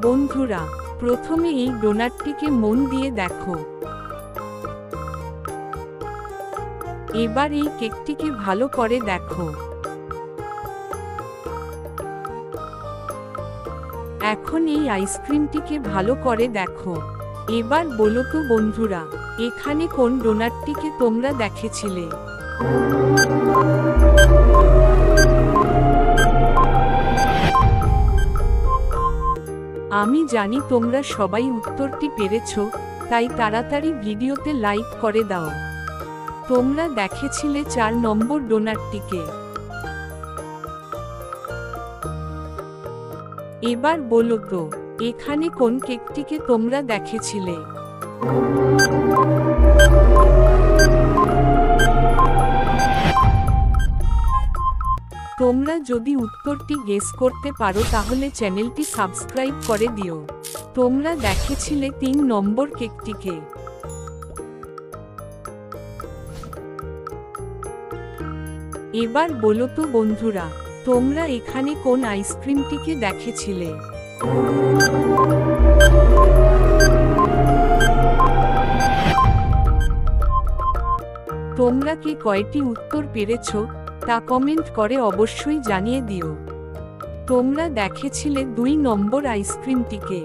বন্ধুরা, প্রথমে এই ডোনাটটিকে মন দিয়ে দেখো। এবার এই কেকটিকে ভালো করে দেখো। এখন এই আইসক্রিমটিকে ভালো করে দেখো। এবার বলো তো বন্ধুরা, এখানে কোন ডোনাটটিকে তোমরা দেখেছিলে? আমি জানি তোমরা সবাই উত্তরটি পেরেছো, তাই তাড়াতাড়ি ভিডিওতে লাইক করে দাও। তোমরা দেখেছিলে 4 নম্বর ডোনাটটিকে। এবার বলো তো, এখানে কোন কেকটিকে তোমরা দেখেছিলে? তোমরা যদি উত্তরটি গেস করতে পারো তাহলে চ্যানেলটি সাবস্ক্রাইব করে দিও। তোমরা দেখেছিলে 3 নম্বর কেকটিকে। এবার বলো তো বন্ধুরা, তোমরা এখানে কোন আইসক্রিমটিকে দেখেছিলে? তোমরা কি কয়টি উত্তর পেরেছো তা কমেন্ট করে অবশ্যই জানিয়ে দিও। তোমরা দেখেছিলে 2 নম্বর আইসক্রিমটিকে।